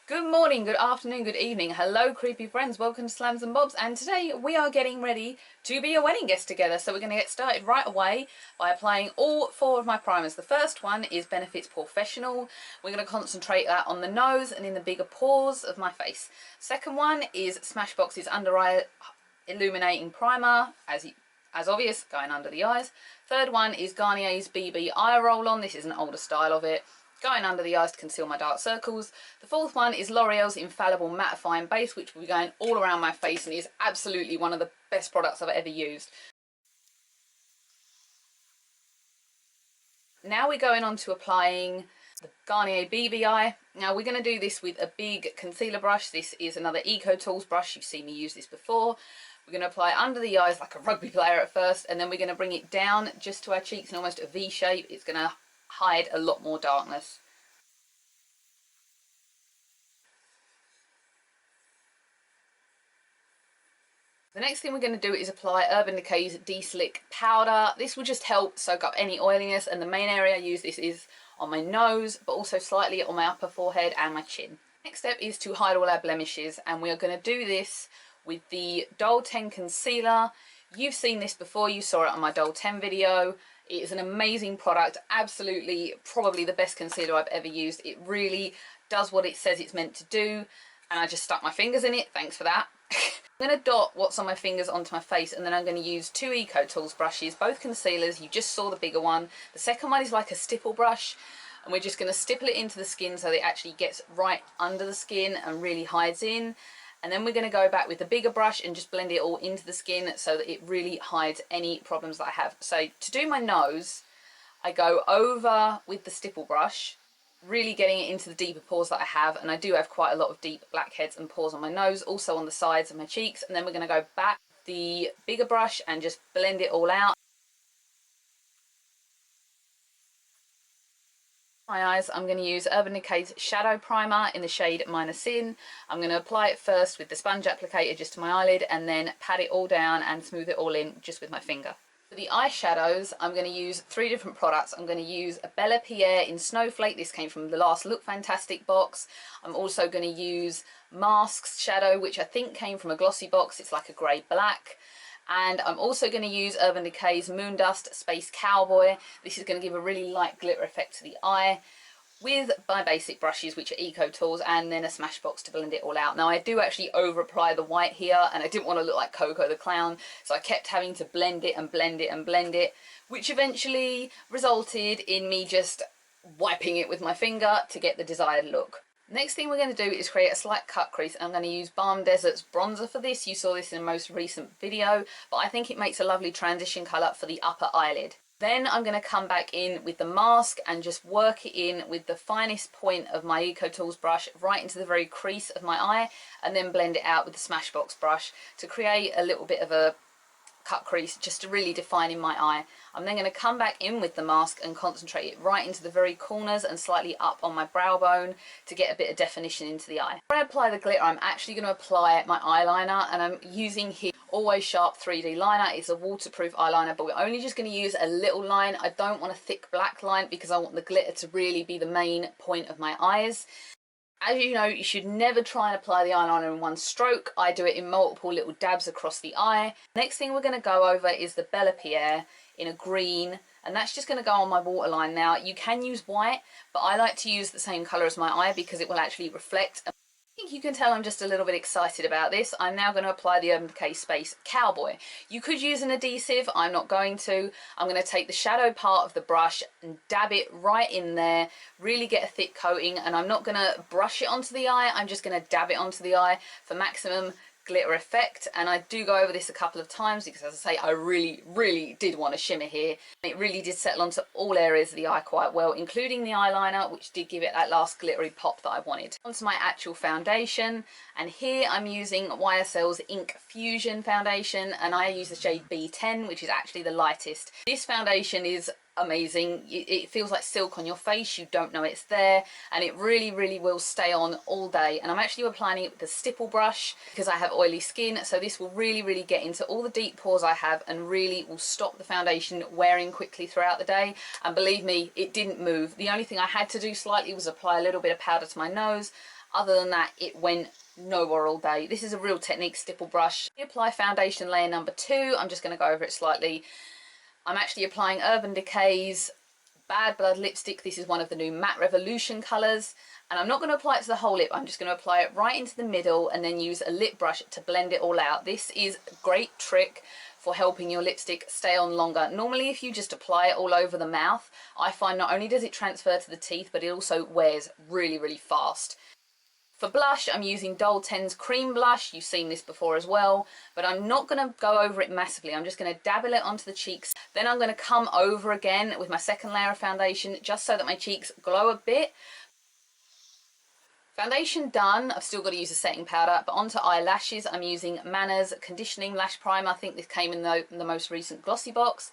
Good morning, good afternoon, good evening. Hello, creepy friends. Welcome to Slams and Bobs. And today we are getting ready to be a wedding guest together. So we're going to get started right away by applying all four of my primers. The first one is Benefit's Professional. We're going to concentrate that on the nose and in the bigger pores of my face. Second one is Smashbox's Under Eye Illuminating Primer, as obvious, going under the eyes. Third one is Garnier's BB Eye Roll-On. This is an older style of it, going under the eyes to conceal my dark circles. The fourth one is L'Oreal's Infallible Mattifying Base, which will be going all around my face and is absolutely one of the best products I've ever used. Now we're going on to applying the Garnier BB Eye. Now we're going to do this with a big concealer brush. This is another Eco Tools brush. You've seen me use this before. We're going to apply it under the eyes like a rugby player at first, and then we're going to bring it down just to our cheeks in almost a V shape. It's going to hide a lot more darkness. The next thing we're going to do is apply Urban Decay's De-Slick Powder. This will just help soak up any oiliness, and the main area I use this is on my nose, but also slightly on my upper forehead and my chin. Next step is to hide all our blemishes, and we are going to do this with the Doll 10 Concealer. You've seen this before, you saw it on my Doll 10 video. It is an amazing product, absolutely probably the best concealer I've ever used. It really does what it says it's meant to do, and I just stuck my fingers in it, thanks for that. I'm going to dot what's on my fingers onto my face, and then I'm going to use two Eco Tools brushes, both concealers. You just saw the bigger one. The second one is like a stipple brush, and we're just going to stipple it into the skin so that it actually gets right under the skin and really hides in. And then we're going to go back with the bigger brush and just blend it all into the skin so that it really hides any problems that I have. So to do my nose, I go over with the stipple brush, really getting it into the deeper pores that I have, and I do have quite a lot of deep blackheads and pores on my nose, also on the sides of my cheeks. And then we're going to go back the bigger brush and just blend it all out. My eyes, I'm going to use Urban Decay's Shadow Primer in the shade Minus Sin. I'm going to apply it first with the sponge applicator just to my eyelid, and then pat it all down and smooth it all in just with my finger. For the eyeshadows, I'm going to use three different products. I'm going to use a Bella Pierre in Snowflake. This came from the last Look Fantastic box. I'm also going to use Masks shadow, which I think came from a glossy box. It's like a grey black. And I'm also going to use Urban Decay's Moondust Space Cowboy. This is going to give a really light glitter effect to the eye, with my basic brushes, which are Eco Tools, and then a Smashbox to blend it all out. Now I do actually over apply the white here, and I didn't want to look like Coco the Clown, so I kept having to blend it and blend it and blend it, which eventually resulted in me just wiping it with my finger to get the desired look. Next thing we're going to do is create a slight cut crease. I'm going to use Balm Desert's bronzer for this. You saw this in the most recent video, but I think it makes a lovely transition colour for the upper eyelid. Then I'm going to come back in with the mask and just work it in with the finest point of my Eco Tools brush right into the very crease of my eye, and then blend it out with the Smashbox brush to create a little bit of a cut crease just to really define in my eye. I'm then going to come back in with the mask and concentrate it right into the very corners and slightly up on my brow bone to get a bit of definition into the eye. When I apply the glitter, I'm actually going to apply my eyeliner, and I'm using here Always Sharp 3D liner. It's a waterproof eyeliner, but we're only just going to use a little line. I don't want a thick black line because I want the glitter to really be the main point of my eyes. As you know, you should never try and apply the eyeliner in one stroke. I do it in multiple little dabs across the eye. Next thing we're going to go over is the Bella Pierre in a green, and that's just going to go on my waterline. Now, you can use white, but I like to use the same colour as my eye because it will actually reflect. I think you can tell I'm just a little bit excited about this. I'm now going to apply the Urban Decay Space Cowboy. You could use an adhesive, I'm not going to. I'm going to take the shadow part of the brush and dab it right in there, really get a thick coating, and I'm not going to brush it onto the eye, I'm just going to dab it onto the eye for maximum glitter effect. And I do go over this a couple of times because, as I say, I really did want to shimmer here. It really did settle onto all areas of the eye quite well, including the eyeliner, which did give it that last glittery pop that I wanted. Onto my actual foundation, and here I'm using YSL's Ink Fusion foundation, and I use the shade B10, which is actually the lightest. This foundation is amazing. It feels like silk on your face, you don't know it's there, and it really will stay on all day. And I'm actually applying it with the stipple brush because I have oily skin, so this will really get into all the deep pores I have and really will stop the foundation wearing quickly throughout the day. And believe me, it didn't move. The only thing I had to do slightly was apply a little bit of powder to my nose, Other than that, it went nowhere all day. This is a Real Technique stipple brush. Apply foundation layer number 2. I'm just going to go over it slightly. I'm actually applying Urban Decay's Bad Blood lipstick. This is one of the new Matte Revolution colours. And I'm not going to apply it to the whole lip, I'm just going to apply it right into the middle and then use a lip brush to blend it all out. This is a great trick for helping your lipstick stay on longer. Normally if you just apply it all over the mouth, I find not only does it transfer to the teeth, but it also wears really, really fast. For blush, I'm using Doll 10's Cream Blush. You've seen this before as well, but I'm not going to go over it massively. I'm just going to dabble it onto the cheeks. Then I'm going to come over again with my second layer of foundation, just so that my cheeks glow a bit. Foundation done. I've still got to use a setting powder, but onto eyelashes, I'm using Manners Conditioning Lash Primer. I think this came in the most recent glossy box.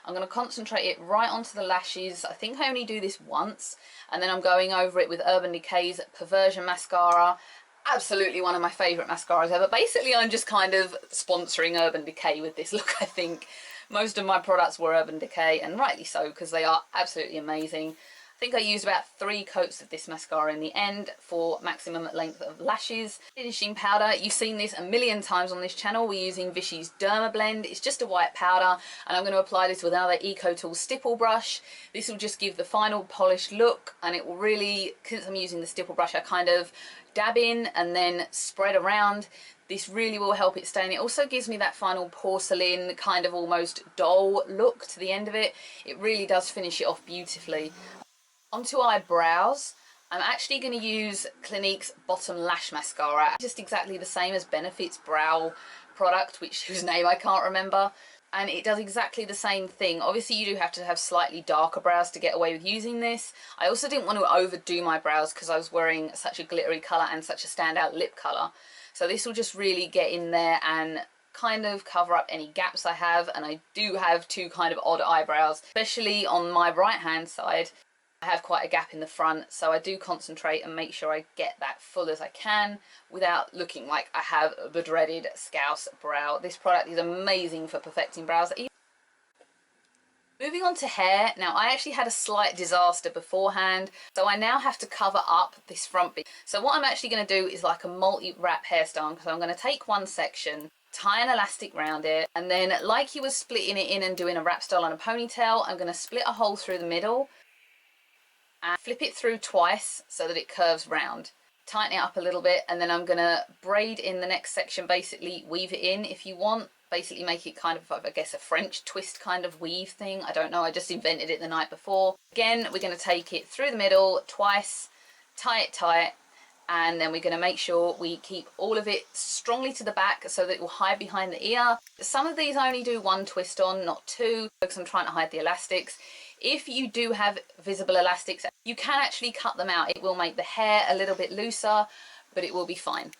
I'm going to concentrate it right onto the lashes. I think I only do this once, and then I'm going over it with Urban Decay's Perversion Mascara. Absolutely one of my favourite mascaras ever. Basically, I'm just kind of sponsoring Urban Decay with this look, I think. Most of my products were Urban Decay, and rightly so, because they are absolutely amazing. I think I used about 3 coats of this mascara in the end for maximum length of lashes. Finishing powder, you've seen this a million times on this channel. We're using Vichy's Derma Blend. It's just a white powder, and I'm going to apply this with another EcoTool stipple brush. This will just give the final polished look, and it will really, since I'm using the stipple brush, I kind of dab in and then spread around. This really will help it stay, and it also gives me that final porcelain kind of almost doll look to the end of it. It really does finish it off beautifully. Onto eyebrows, I'm actually going to use Clinique's Bottom Lash Mascara. Just exactly the same as Benefit's brow product, whose name I can't remember. And it does exactly the same thing. Obviously you do have to have slightly darker brows to get away with using this. I also didn't want to overdo my brows because I was wearing such a glittery colour and such a standout lip colour. So this will just really get in there and kind of cover up any gaps I have. And I do have 2 kind of odd eyebrows, especially on my right hand side. I have quite a gap in the front, so I do concentrate and make sure I get that full as I can without looking like I have the dreaded scouse brow. This product is amazing for perfecting brows. Moving on to hair. Now I actually had a slight disaster beforehand, so I now have to cover up this front bit. So what I'm actually going to do is like a multi-wrap hairstyle. So I'm going to take one section, tie an elastic round it, and then like you were splitting it in and doing a wrap style on a ponytail, I'm going to split a hole through the middle and flip it through twice so that it curves round. Tighten it up a little bit, and then I'm going to braid in the next section, basically weave it in if you want. Basically make it kind of, I guess, a French twist kind of weave thing. I don't know, I just invented it the night before. Again, we're going to take it through the middle twice, tie it tight, and then we're going to make sure we keep all of it strongly to the back so that it will hide behind the ear. Some of these I only do 1 twist on, not 2, because I'm trying to hide the elastics. If you do have visible elastics, you can actually cut them out. It will make the hair a little bit looser, but it will be fine.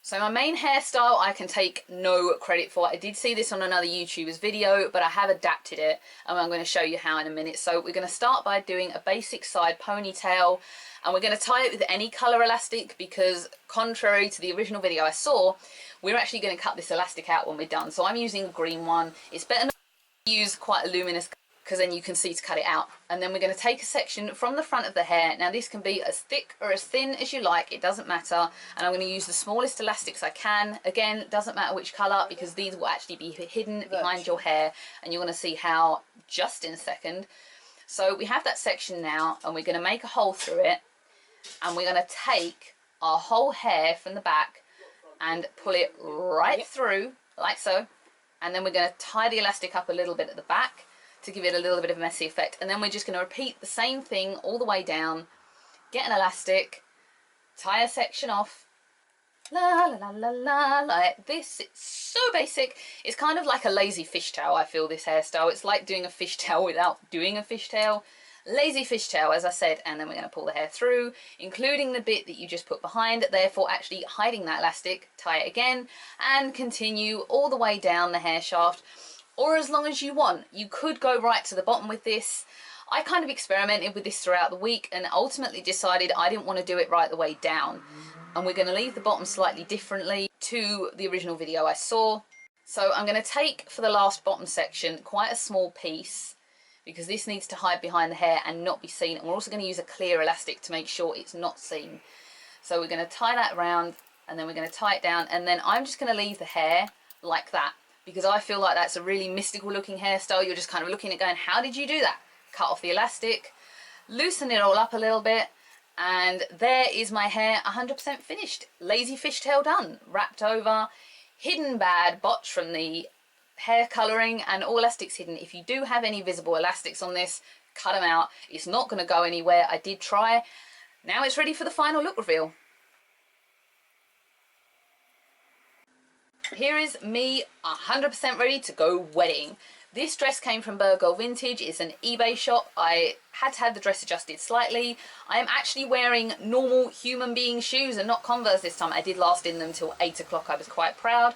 So my main hairstyle I can take no credit for. I did see this on another YouTuber's video, but I have adapted it, and I'm going to show you how in a minute. So we're going to start by doing a basic side ponytail, and we're going to tie it with any colour elastic, because contrary to the original video I saw, we're actually going to cut this elastic out when we're done. So I'm using a green one. It's better not to use quite a luminous, because then you can see to cut it out. And then we're going to take a section from the front of the hair. Now this can be as thick or as thin as you like, it doesn't matter. And I'm going to use the smallest elastics I can. Again, doesn't matter which colour, because these will actually be hidden behind your hair, and you're going to see how just in a second. So we have that section now, and we're going to make a hole through it, and we're going to take our whole hair from the back and pull it right through like so, and then we're going to tie the elastic up a little bit at the back to give it a little bit of a messy effect, and then we're just going to repeat the same thing all the way down. Get an elastic, tie a section off, la la la la la, like this. It's so basic. It's kind of like a lazy fishtail, I feel, this hairstyle. It's like doing a fishtail without doing a fishtail. Lazy fishtail, as I said. And then we're going to pull the hair through, including the bit that you just put behind, therefore actually hiding that elastic. Tie it again and continue all the way down the hair shaft, or as long as you want. You could go right to the bottom with this. I kind of experimented with this throughout the week and ultimately decided I didn't want to do it right the way down, and we're going to leave the bottom slightly differently to the original video I saw. So I'm going to take, for the last bottom section, quite a small piece, because this needs to hide behind the hair and not be seen. And we're also going to use a clear elastic to make sure it's not seen. So we're going to tie that around, and then we're going to tie it down, and then I'm just going to leave the hair like that, because I feel like that's a really mystical looking hairstyle. You're just kind of looking at going, how did you do that? Cut off the elastic, loosen it all up a little bit, and there is my hair 100% finished. Lazy fishtail done, wrapped over, hidden bad, botch from the hair colouring, and all elastics hidden. If you do have any visible elastics on this, cut them out. It's not going to go anywhere. I did try. Now it's ready for the final look reveal. Here is me 100% ready to go wedding. This dress came from Burgirl Vintage. It's an eBay shop. I had to have the dress adjusted slightly. I am actually wearing normal human being shoes and not Converse this time. I did last in them till 8 o'clock. I was quite proud.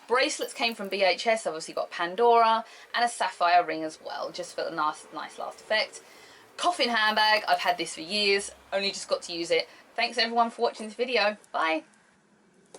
Bracelets came from BHS. Obviously got Pandora and a sapphire ring as well, just for a nice last effect. Coffin handbag. I've had this for years. Only just got to use it. Thanks everyone for watching this video. Bye.